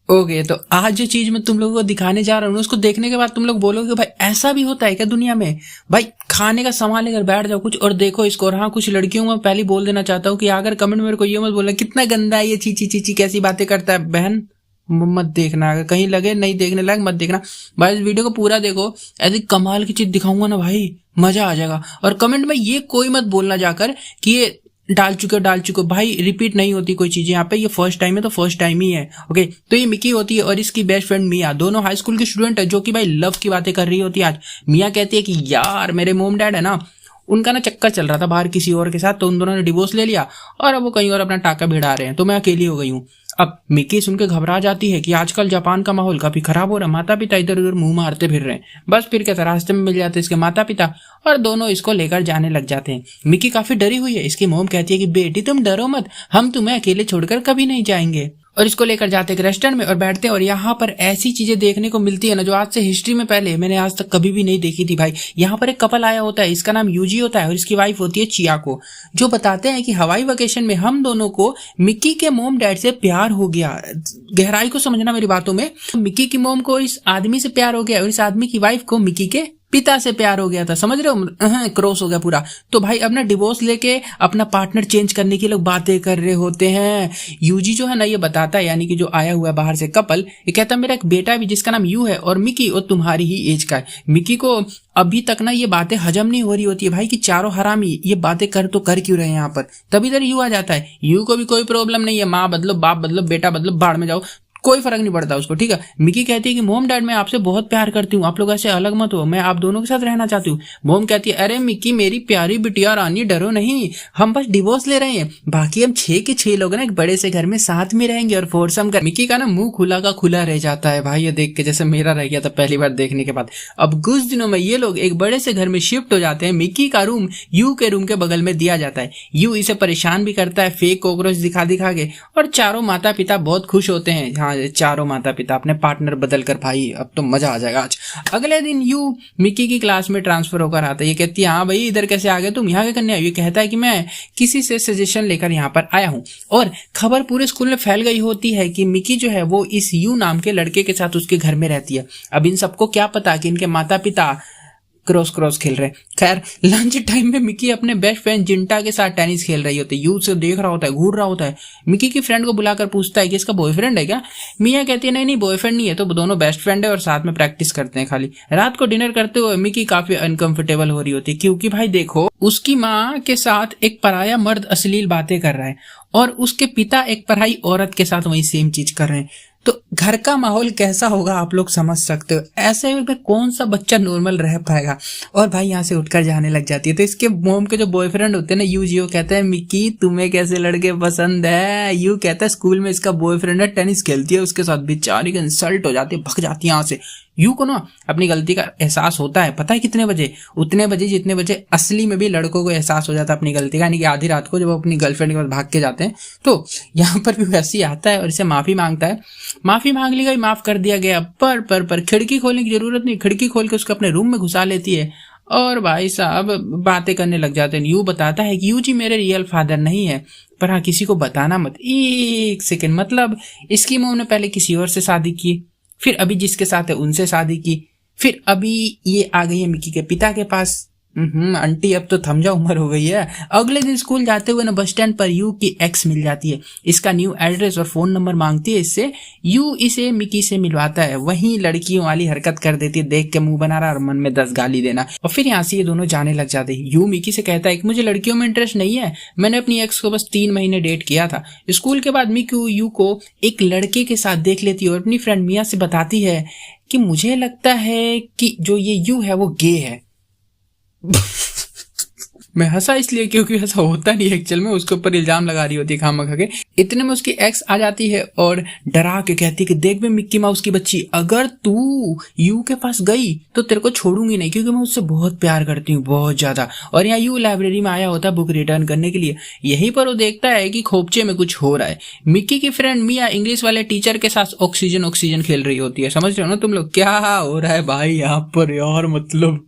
Okay, तो आज जो चीज मैं तुम लोगों को दिखाने जा रहा हूँ उसको देखने के बाद तुम लोग बोलोगे भाई ऐसा भी होता है क्या दुनिया में। भाई खाने का सामान लेकर बैठ जाओ कुछ और देखो इसको। और हाँ, कुछ लड़कियों में पहले बोल देना चाहता हूँ कि अगर कमेंट में मेरे को ये मत बोलना कितना गंदा है ये, ची ची ची कैसी बातें करता है। बहन मत देखना, अगर कहीं लगे नहीं देखने लायक मत देखना। भाई इस वीडियो को पूरा देखो, ऐसी कमाल की चीज दिखाऊंगा ना भाई, मजा आ जाएगा। और कमेंट में ये कोई मत बोलना जाकर कि ये डाल चुके भाई, रिपीट नहीं होती कोई चीज यहाँ पे। ये फर्स्ट टाइम है तो फर्स्ट टाइम ही है। ओके, तो ये मिकी होती है और इसकी बेस्ट फ्रेंड मिया, दोनों हाई स्कूल की स्टूडेंट है जो कि भाई लव की बातें कर रही होती है। आज मिया कहती है कि यार मेरे मोम डैड है ना, उनका ना चक्कर चल रहा था बाहर किसी और के साथ, तो उन दोनों ने डिवोर्स ले लिया और अब वो कहीं और अपना टाका भिड़ा रहे हैं, तो मैं अकेली हो गई हूँ। अब मिकी सुन के घबरा जाती है कि आजकल जापान का माहौल काफी खराब हो रहा है, माता पिता इधर उधर मुंह मारते फिर रहे हैं। बस फिर क्या, रास्ते में मिल जाते इसके माता पिता और दोनों इसको लेकर जाने लग जाते हैं। मिकी काफी डरी हुई है। इसकी मोम कहती है कि बेटी तुम डरो मत, हम तुम्हें अकेले छोड़कर कभी नहीं जाएंगे। और इसको लेकर जाते हैं रेस्टोरेंट में और बैठते हैं। और यहाँ पर ऐसी चीजें देखने को मिलती है ना जो आज से हिस्ट्री में पहले मैंने आज तक कभी भी नहीं देखी थी भाई। यहाँ पर एक कपल आया होता है, इसका नाम यूजी होता है और इसकी वाइफ होती है चियाको, जो बताते हैं कि हवाई वेकेशन में हम दोनों को मिक्की के मोम डैड से प्यार हो गया। गहराई को समझना मेरी बातों में, मिक्की की मोम को इस आदमी से प्यार हो गया और इस आदमी की वाइफ को मिक्की के पिता से प्यार हो गया था। समझ रहे हो, क्रॉस हो गया पूरा। तो भाई अपना डिवोर्स लेके अपना पार्टनर चेंज करने की लोग बातें कर रहे होते हैं। यूजी जो है ना ये बताता है, यानी कि जो आया हुआ है बाहर से कपल, ये कहता है मेरा एक बेटा भी जिसका नाम यू है और मिकी और तुम्हारी ही एज का है। मिकी को अभी तक ना ये बातें हजम नहीं हो रही होती है भाई कि चारों हरामी ये बातें कर तो कर क्यों रहे हैं यहाँ पर। तभी इधर यू आ जाता है। यू को भी कोई प्रॉब्लम नहीं है, माँ बदलो बाप बदलो बेटा बदलो बाढ़ में जाओ, कोई फर्क नहीं पड़ता उसको, ठीक है। मिकी कहती है कि मोम डैड मैं आपसे बहुत प्यार करती हूँ, आप लोग ऐसे अलग मत हो, मैं आप दोनों के साथ रहना चाहती हूँ। मोम कहती है अरे मिकी मेरी प्यारी बिटिया रानी डरो नहीं, हम बस डिवोर्स ले रहे हैं, बाकी हम 6 के 6 लोग ना एक बड़े से घर में साथ में रहेंगे और फोरसम कर। मिकी का ना मुंह खुला का खुला रह जाता है भाई ये देख के, जैसे मेरा रह गया था पहली बार देखने के बाद। अब कुछ दिनों में ये लोग एक बड़े से घर में शिफ्ट हो जाते हैं। मिकी का रूम यू के रूम के बगल में दिया जाता है। यू इसे परेशान भी करता है फेक कॉकरोच दिखा दिखा के, और चारों माता पिता बहुत खुश होते हैं। हाँ, चारों माता पिता अपने पार्टनर बदल कर, भाई अब तो मजा आ जाएगा आज। अगले दिन यू मिकी की क्लास में ट्रांसफर होकर आता है। ये कहती है हाँ भाई इधर कैसे आ गए तुम, यहाँ क्या करने आए? ये कहता है कि मैं किसी से सजेशन लेकर यहाँ पर आया हूँ। और खबर पूरे स्कूल में फैल गई होती है कि मिकी जो है वो इस यू नाम के लड़के के साथ उसके घर में रहती है। अब इन सबको क्या पता कि इनके माता पिता क्रॉस खेल रहे। खैर लंच टाइम में मिकी अपने बेस्ट फ्रेंड जिंटा के साथ टेनिस खेल रही होती है। यू से देख रहा होता है, घूर रहा होता है। मिकी की फ्रेंड को बुलाकर पूछता है कि इसका बॉयफ्रेंड है क्या। मिया कहती है नहीं बॉयफ्रेंड नहीं है, तो दोनों बेस्ट फ्रेंड है और साथ में प्रैक्टिस करते हैं खाली। रात को डिनर करते हुए मिकी काफी अनकंफर्टेबल हो रही होती है, क्योंकि भाई देखो उसकी माँ के साथ एक पराया मर्द अश्लील बातें कर रहा है और उसके पिता एक पराई औरत के साथ वही सेम चीज कर रहे हैं। तो घर का माहौल कैसा होगा आप लोग समझ सकते हो। ऐसे में कौन सा बच्चा नॉर्मल रह पाएगा। और भाई यहाँ से उठकर जाने लग जाती है। तो इसके मोम के जो बॉयफ्रेंड होते हैं ना यू जी, वो कहते हैं मिकी तुम्हें कैसे लड़के पसंद है। यू कहता है स्कूल में इसका बॉयफ्रेंड है, टेनिस खेलती है उसके साथ, बेचारी का इंसल्ट हो जाती है, भग जाती है यहाँ से। यू को ना अपनी गलती का एहसास होता है, पता है कितने बजे? उतने बजे जितने बजे असली में भी लड़कों को एहसास हो जाता है अपनी गलती का, यानी कि आधी रात को जब वो अपनी गर्लफ्रेंड के पास भाग के जाते हैं। तो यहाँ पर भी वैसे ही आता है और इसे माफी मांगता है। माफी मांग ली गई, माफ कर दिया गया। पर खिड़की खोलने की जरूरत नहीं, खिड़की खोल के उसको अपने रूम में घुसा लेती है और भाई साहब बातें करने लग जाते हैं। यू बताता है कि यू जी मेरे रियल फादर नहीं है, पर हाँ किसी को बताना मत। एक सेकेंड, मतलब इसकी मोम ने पहले किसी और से शादी की, फिर अभी जिसके साथ है उनसे शादी की, फिर अभी ये आ गई है मिकी के पिता के पास। आंटी अब तो थम जा, उम्र हो गई है। अगले दिन स्कूल जाते हुए ना बस स्टैंड पर यू की एक्स मिल जाती है। इसका न्यू एड्रेस और फोन नंबर मांगती है इससे। यू इसे मिकी से मिलवाता है, वहीं लड़कियों वाली हरकत कर देती है, देख के मुंह बना रहा और मन में 10 गाली देना। और फिर यहाँ से ये दोनों जाने लग जाते हैं। यू मिकी से कहता है कि मुझे लड़कियों में इंटरेस्ट नहीं है, मैंने अपनी एक्स को बस 3 महीने डेट किया था। स्कूल के बाद मिकी यू को एक लड़के के साथ देख लेती है और अपनी फ्रेंड मिया से बताती है कि मुझे लगता है कि जो ये यू है वो गे है। मैं हंसा इसलिए क्योंकि ऐसा होता नहीं है एक्चुअल में, उसके ऊपर इल्जाम लगा रही होती है खामखा के। इतने में उसकी एक्स आ जाती है और डरा के कहती है कि देख बे मिक्की माउस की बच्ची, अगर तू यू के पास गई तो तेरे को छोड़ूंगी नहीं, क्योंकि मैं उससे बहुत प्यार करती हूँ, बहुत ज्यादा। और यहाँ यू लाइब्रेरी में आया होता है बुक रिटर्न करने के लिए। यहीं पर वो देखता है कि खोपचे में कुछ हो रहा है। मिक्की की फ्रेंड मिया इंग्लिश वाले टीचर के साथ ऑक्सीजन खेल रही होती है। समझ रहे हो ना तुम लोग क्या हो रहा है भाई यहाँ पर यार, मतलब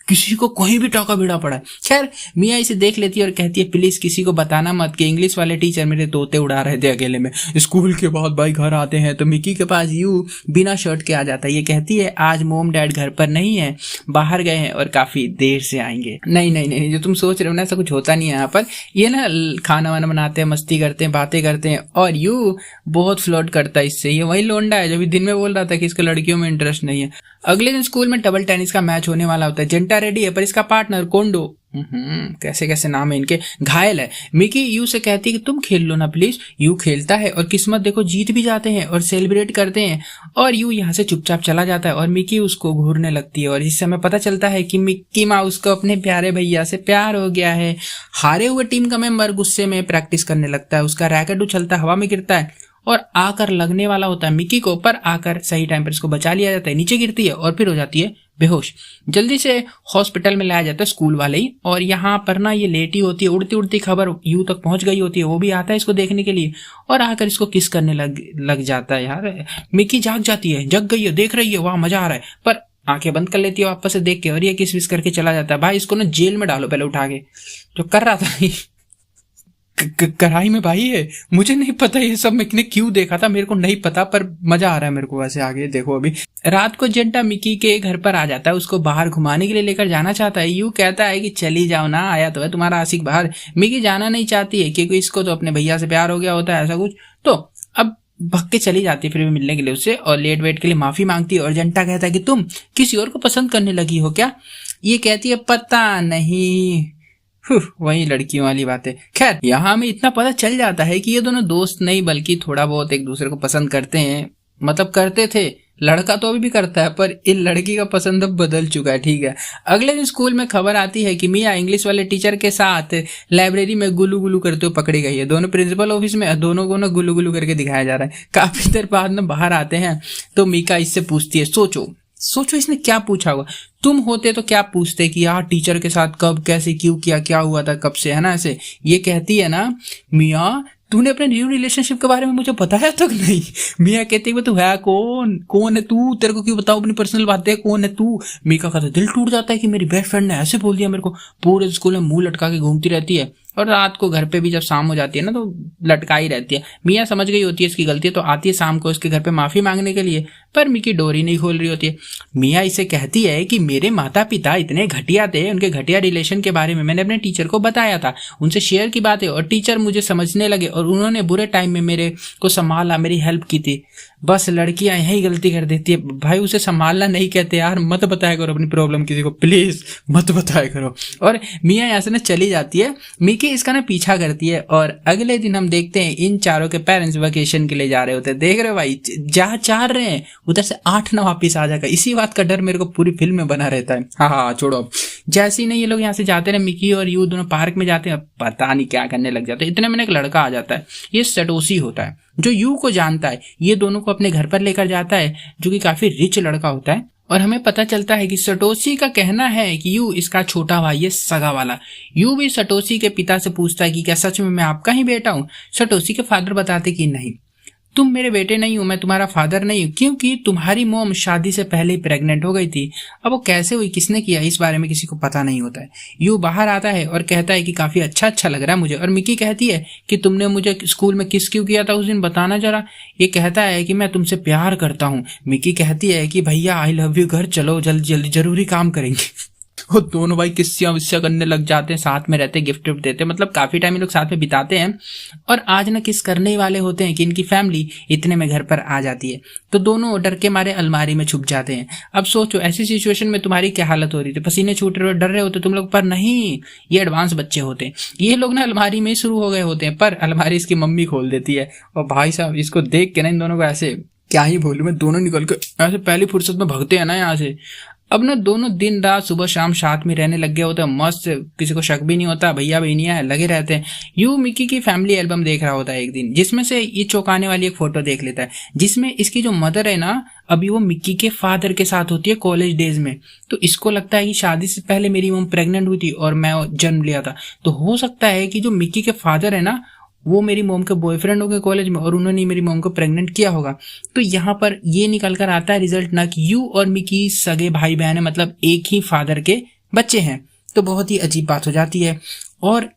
किसी को कहीं भी टाका भिड़ा पड़ा है। खैर मिया इसे देख लेती है और कहती है प्लीज किसी को बताना मत कि इंग्लिश वाले टीचर मेरे तोते उड़ा रहे थे अकेले में। स्कूल के बाद भाई घर आते हैं तो मिकी के पास यू बिना शर्ट के आ जाता है। ये कहती है आज मोम डैड घर पर नहीं है, बाहर गए हैं और काफी देर से आएंगे। नहीं नहीं नहीं, जो तुम सोच रहे हो ना ऐसा कुछ होता नहीं है यहाँ पर। ये ना खाना वाना बनाते हैं, मस्ती करते हैं, बातें करते हैं और यू बहुत फ्लर्ट करता है इससे। ये वही लोंडा है जो भी दिन में बोल रहा था कि इसको लड़कियों में इंटरेस्ट नहीं है। अगले दिन स्कूल में टेबल टेनिस का मैच होने वाला होता है। जेंटा रेडी है पर इसका पार्टनर कोंडो, कैसे कैसे नाम है इनके, घायल है। मिकी यू से कहती है कि तुम खेल लो ना प्लीज। यू खेलता है और किस्मत देखो जीत भी जाते हैं और सेलिब्रेट करते हैं और यू यहाँ से चुपचाप चला जाता है और मिकी उसको घूरने लगती है और इससे हमें पता चलता है कि मिक्की माउस को अपने प्यारे भैया से प्यार हो गया है। हारे हुए टीम का मेंबर गुस्से में प्रैक्टिस करने लगता है, उसका रैकेट उछलता हवा में गिरता है और आकर लगने वाला होता है मिकी को, पर आकर सही टाइम पर इसको बचा लिया जाता है। नीचे गिरती है और फिर हो जाती है बेहोश। जल्दी से हॉस्पिटल में लाया जाता है स्कूल वाले ही और यहाँ पर ना ये लेटी होती है। उड़ती उड़ती खबर यू तक पहुंच गई होती है, वो भी आता है इसको देखने के लिए और आकर इसको किस करने लग जाता है। यार मिकी जाग जाती है, जग गई है, देख रही है, वाह मजा आ रहा है, पर आंखें बंद कर लेती है वापस से देख के और ये किस विस करके चला जाता है। भाई इसको ना जेल में डालो पहले उठा के, जो कर रहा था कढ़ाई में भाई है। मुझे नहीं पता ये सब मैंने क्यों देखा था, मेरे को नहीं पता, पर मजा आ रहा है मेरे को। वैसे आगे देखो अभी रात को जेंटा मिकी के घर पर आ जाता है, उसको बाहर घुमाने के लिए लेकर जाना चाहता है। यू कहता है कि चली जाओ ना, आया तो है तुम्हारा आशिक बाहर। मिकी जाना नहीं चाहती है क्योंकि इसको तो अपने भैया से प्यार हो गया होता है ऐसा कुछ। तो अब भग के चली जाती है फिर भी मिलने के लिए उससे और लेट वेट के लिए माफी मांगती है और जेंटा कहता है कि तुम किसी और को पसंद करने लगी हो क्या। ये कहती है पता नहीं। वही लड़कियों वाली बात है। खैर यहाँ हमें इतना पता चल जाता है कि ये दोनों दोस्त नहीं बल्कि थोड़ा बहुत एक दूसरे को पसंद करते हैं, मतलब करते थे। लड़का तो अभी भी करता है पर इन लड़की का पसंद अब बदल चुका है। ठीक है, अगले दिन स्कूल में खबर आती है कि मिया इंग्लिश वाले टीचर के साथ लाइब्रेरी में गुलू गुलू करते हुए पकड़ी गई है। दोनों प्रिंसिपल ऑफिस में दोनों को ना गुलू गुलू करके दिखाया जा रहा है। काफी देर बाद में बाहर आते हैं तो मीका इससे पूछती है, सोचो इसने क्या पूछा होगा। तुम होते तो क्या पूछते कि यार टीचर के साथ कब कैसे क्यों किया, क्या हुआ था, कब से, है ना। ऐसे ये कहती है ना, मिया तूने अपने न्यू रिलेशनशिप के बारे में मुझे बताया तक नहीं। मिया कहती है तू है कौन है तू, तेरे को क्यों बताऊं अपनी पर्सनल बातें, कौन है तू। मीका का तो दिल टूट जाता है कि मेरी बेस्ट फ्रेंड ने ऐसे बोल दिया मेरे को। पूरे स्कूल में मुंह लटका के घूमती रहती है और रात को घर पे भी जब शाम हो जाती है ना तो लटका ही रहती है। मिया समझ गई होती है इसकी गलती, तो आती है शाम को इसके घर पे माफी मांगने के लिए, पर मिकी डोरी नहीं खोल रही होती है। मिया इसे कहती है कि मेरे माता पिता इतने घटिया थे, उनके घटिया रिलेशन के बारे में मैंने अपने टीचर को बताया था, उनसे शेयर की बातें, और टीचर मुझे समझने लगे और उन्होंने बुरे टाइम में मेरे को संभाला, मेरी हेल्प की थी। बस लड़कियां यही गलती कर देती है भाई, उसे संभालना नहीं कहते यार। मत बताया करो अपनी प्रॉब्लम किसी को, प्लीज मत बताया करो। और मिया यहाँ से ना चली जाती है। मिकी इसका ना पीछा करती है और अगले दिन हम देखते हैं इन चारों के पेरेंट्स वेकेशन के लिए जा रहे होते हैं। देख रहे हो भाई, जहाँ चाह रहे हैं उधर से 8 ना वापिस आ जाएगा। इसी बात का डर मेरे को पूरी फिल्म में बना रहता है। हाँ छोड़ो अब। जैसे ही ना ये लोग यहाँ से जाते हैं, मिकी और यू दोनों पार्क में जाते हैं, पता नहीं क्या करने लग जाते हैं। इतने में एक लड़का आ जाता है, ये सटोशी होता है जो यू को जानता है। ये दोनों को अपने घर पर लेकर जाता है, जो कि काफी रिच लड़का होता है। और हमें पता चलता है कि सटोशी का कहना है कि यू इसका छोटा भाई है, सगा वाला। यू भी सटोशी के पिता से पूछता है कि क्या सच में मैं आपका ही बेटा हूँ। सटोशी के फादर बताते कि नहीं, तुम मेरे बेटे नहीं हो, मैं तुम्हारा फादर नहीं हूँ, क्योंकि तुम्हारी मॉम शादी से पहले ही प्रेग्नेंट हो गई थी। अब वो कैसे हुई, किसने किया, इस बारे में किसी को पता नहीं होता है। यू बाहर आता है और कहता है कि काफी अच्छा लग रहा है मुझे। और मिकी कहती है कि तुमने मुझे स्कूल में किस क्यों किया था उस दिन, बताना जरा। ये कहता है कि मैं तुमसे प्यार करता हूँ। मिकी कहती है कि भैया आई लव यू, घर चलो जल्दी जरूरी काम करेंगे। वो दोनों भाई किस्सियां विस्सियां करने लग जाते हैं, साथ में रहते, गिफ्ट देते हैं, मतलब काफी टाइम ये लोग साथ में बिताते हैं। और आज ना किस करने वाले होते हैं कि इनकी फैमिली इतने में घर पर आ जाती है, तो दोनों डर के मारे अलमारी में छुप जाते हैं। अब सोचो ऐसी सिचुएशन में तुम्हारी क्या हालत हो रही थी, पसीने छूट रहे हो, डर रहे होते तुम लोग, पर नहीं, ये एडवांस बच्चे होते हैं। ये लोग ना अलमारी में ही शुरू हो गए होते हैं, पर अलमारी इसकी मम्मी खोल देती है। और भाई साहब इसको देख के ना इन दोनों को ऐसे क्या ही बोलूं मैं, दोनों निकल के ऐसे पहली फुर्सत में भगते हैं ना यहाँ से। अब ना दोनों दिन रात सुबह शाम साथ में रहने लग गए होते हैं, मस्त, किसी को शक भी नहीं होता, भैया बहनियां है लगे रहते हैं। यू मिकी की फैमिली एल्बम देख रहा होता है एक दिन, जिसमें से ये चौंकाने वाली एक फोटो देख लेता है, जिसमें इसकी जो मदर है ना, अभी वो मिकी के फादर के साथ होती है कॉलेज डेज में। तो इसको लगता है कि शादी से पहले मेरी मॉम प्रेग्नेंट हुई थी और मैं जन्म लिया था। तो हो सकता है कि जो मिकी के फादर है ना, वो मेरी मॉम के बॉयफ्रेंड हो गए कॉलेज में और उन्होंने मेरी मॉम को प्रेग्नेंट किया होगा। तो यहाँ पर ये निकल कर आता है रिजल्ट ना कि यू और मिकी सगे भाई बहन है, मतलब एक ही फादर के बच्चे हैं, तो बहुत ही अजीब बात हो जाती है। और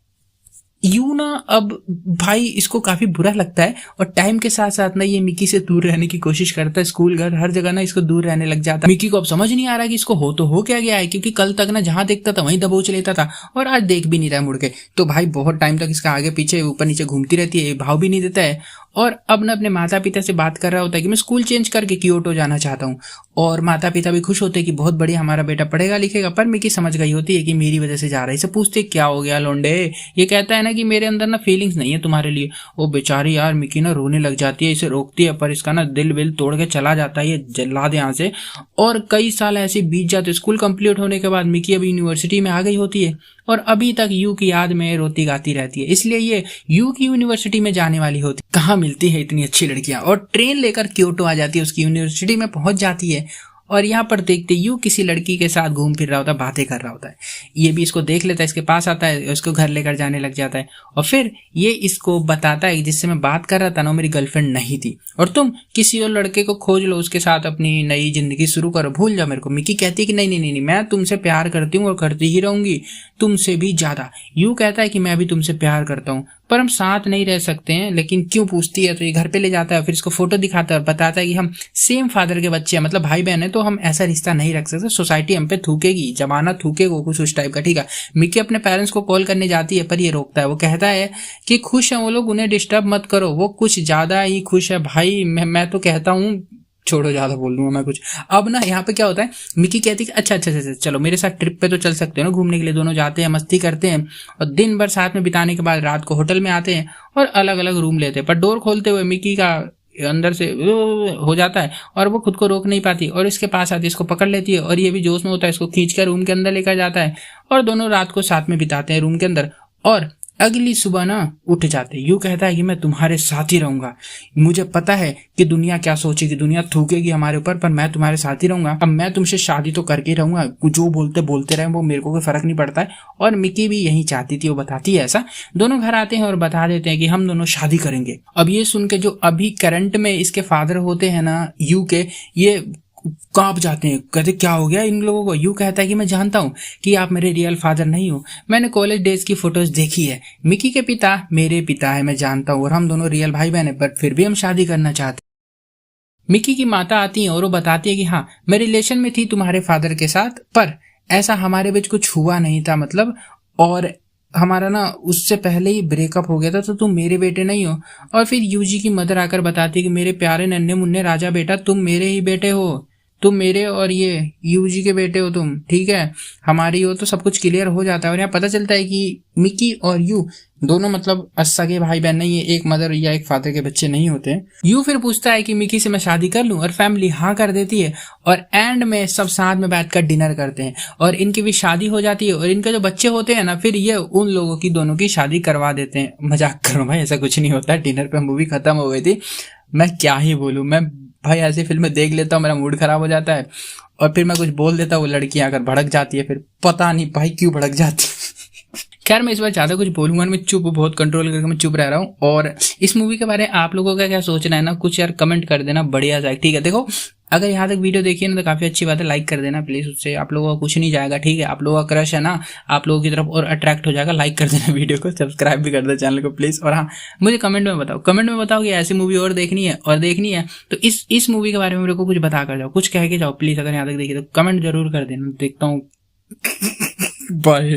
यू ना अब भाई इसको काफी बुरा लगता है और टाइम के साथ साथ ना ये मिकी से दूर रहने की कोशिश करता है। स्कूल घर हर जगह ना इसको दूर रहने लग जाता है। मिकी को अब समझ नहीं आ रहा कि इसको हो तो हो क्या गया है, क्योंकि कल तक ना जहां देखता था वहीं दबोच लेता था और आज देख भी नहीं रहा मुड़ के। तो भाई बहुत टाइम तक इसका आगे पीछे ऊपर नीचे घूमती रहती है, भाव भी नहीं देता है। और अब ना अपने माता पिता से बात कर रहा होता है कि मैं स्कूल चेंज करके क्योटो जाना चाहता हूँ। और माता पिता भी खुश होते हैं कि बहुत बढ़िया हमारा बेटा पढ़ेगा लिखेगा। पर मिकी समझ गई होती है कि मेरी वजह से जा रहा है। इसे पूछते क्या हो गया लोंडे, ये कहता है ना कि मेरे अंदर ना फीलिंग्स नहीं है तुम्हारे लिए। वो बेचारी यार मिकी ना रोने लग जाती है, इसे रोकती है पर इसका ना दिल विल तोड़ के चला जाता है, ये जला दे यहाँ से। और कई साल ऐसे बीत जाते। स्कूल कंप्लीट होने के बाद मिकी अभी यूनिवर्सिटी में आ गई होती है और अभी तक यू की याद में रोती गाती रहती है। इसलिए ये यू की यूनिवर्सिटी में जाने वाली होती। कहाँ मिलती है इतनी अच्छी लड़कियां, और ट्रेन लेकर क्योटो आ जाती है, उसकी यूनिवर्सिटी में पहुंच जाती है। और यहाँ पर देखते यू किसी लड़की के साथ घूम फिर रहा होता है, बातें कर रहा होता है। ये भी इसको देख लेता है, इसके पास आता है, उसको घर लेकर जाने लग जाता है। और फिर ये इसको बताता है जिससे मैं बात कर रहा था ना, मेरी गर्लफ्रेंड नहीं थी और तुम किसी और लड़के को खोज लो, उसके साथ अपनी नई जिंदगी शुरू करो, भूल जाओ मेरे को। मिकी कहती है कि नहीं नहीं नहीं, मैं तुमसे प्यार करती हूँ और करती ही रहूंगी, तुमसे भी ज्यादा। यू कहता है कि मैं भी तुमसे प्यार करता हूँ पर हम साथ नहीं रह सकते हैं। लेकिन क्यों पूछती है, तो ये घर पे ले जाता है, फिर इसको फोटो दिखाता है और बताता है कि हम सेम फादर के बच्चे हैं, मतलब भाई बहन है, तो हम ऐसा रिश्ता नहीं रख सकते, सोसाइटी हम पे थूकेगी, जमाना थूकेगा, कुछ उस टाइप का। ठीक है, मिकी अपने पेरेंट्स को कॉल करने जाती है पर ये रोकता है। वो कहता है कि खुश है वो लोग, उन्हें डिस्टर्ब मत करो, वो कुछ ज्यादा ही खुश है भाई। मैं तो कहता हूँ छोड़ो, ज्यादा बोल दूंगा मैं कुछ। अब ना यहाँ पे क्या होता है, मिकी कहती है अच्छा अच्छा अच्छा चलो मेरे साथ ट्रिप पे तो चल सकते हो ना घूमने के लिए। दोनों जाते हैं, मस्ती करते हैं और दिन भर साथ में बिताने के बाद रात को होटल में आते हैं और अलग अलग रूम लेते हैं। पर डोर खोलते हुए मिकी का अंदर से हो जाता है और वो खुद को रोक नहीं पाती और इसके पास आती है, इसको पकड़ लेती है और ये भी जोश में होता है, इसको खींचकर रूम के अंदर लेकर जाता है और दोनों रात को साथ में बिताते हैं रूम के अंदर। और अगली सुबह ना उठ जाते। यू कहता है कि मैं तुम्हारे साथ ही रहूंगा, मुझे पता है कि दुनिया क्या सोचेगी, दुनिया थूकेगी हमारे ऊपर, पर मैं तुम्हारे साथ ही रहूंगा। अब मैं तुमसे शादी तो करके रहूंगा, जो बोलते बोलते रहे, वो मेरे को कोई फर्क नहीं पड़ता है। और मिकी भी यही चाहती थी, वो बताती है ऐसा। दोनों घर आते हैं और बता देते हैं कि हम दोनों शादी करेंगे। अब ये सुन के जो अभी करंट में इसके फादर होते हैं ना यू के, ये कांप जाते हैं, कहते क्या हो गया इन लोगों को। यू कहता है कि मैं जानता हूं कि आप मेरे रियल फादर नहीं हो, मैंने कॉलेज डेज की फोटोज देखी है, मिकी के पिता मेरे पिता है, मैं जानता हूं, और हम दोनों रियल भाई बहन है, बट फिर भी हम शादी करना चाहते। मिकी की माता आती है और वो बताती है कि हाँ मैं रिलेशन में थी तुम्हारे फादर के साथ, पर ऐसा हमारे बीच कुछ हुआ नहीं था, मतलब और हमारा ना उससे पहले ही ब्रेकअप हो गया था, तो तुम मेरे बेटे नहीं हो। और फिर यूजी की मदर आकर बताती है कि मेरे प्यारे नन्हे मुन्ने राजा बेटा, तुम मेरे ही बेटे हो, तुम मेरे और ये यूजी के बेटे हो तुम, ठीक है, हमारी हो। तो सब कुछ क्लियर हो जाता है और यहाँ पता चलता है कि मिकी और यू दोनों मतलब सगे भाई बहन नहीं है, एक मदर या एक फादर के बच्चे नहीं होते। यू फिर पूछता है कि मिकी से मैं शादी कर लूं और फैमिली हाँ कर देती है और एंड में सब साथ में बैठकर डिनर करते हैं और इनकी भी शादी हो जाती है। और इनके जो बच्चे होते हैं ना, फिर ये उन लोगों की दोनों की शादी करवा देते हैं। मजाक करो भाई, ऐसा कुछ नहीं होता। डिनर पे मूवी खत्म हो गई थी। मैं क्या ही बोलूं, मैं भाई ऐसी फिल्में देख लेता हूँ, मेरा मूड खराब हो जाता है और फिर मैं कुछ बोल देता हूँ, वो लड़कियां अगर भड़क जाती है, फिर पता नहीं भाई क्यों भड़क जाती है। खैर मैं इस बार ज्यादा कुछ बोलूंगा, मैं चुप, बहुत कंट्रोल करके मैं चुप रह रहा हूँ। और इस मूवी के बारे में आप लोगों का क्या सोचना है ना, कुछ यार कमेंट कर देना बढ़िया सा, ठीक है। देखो अगर यहाँ तक वीडियो देखिए ना तो काफी अच्छी बात है, लाइक कर देना प्लीज, उससे आप लोगों का कुछ नहीं जाएगा, ठीक है। आप लोगों का क्रश है ना आप लोगों की तरफ और अट्रैक्ट हो जाएगा। लाइक कर देना वीडियो को, सब्सक्राइब भी कर दो चैनल को प्लीज। और हाँ मुझे कमेंट में बताओ कि ऐसी मूवी और देखनी है तो इस मूवी के बारे में मेरे को कुछ बता कर जाओ, कुछ कह के जाओ प्लीज। अगर यहाँ तक देखिए तो कमेंट जरूर कर देना, देखता हूँ। बाय।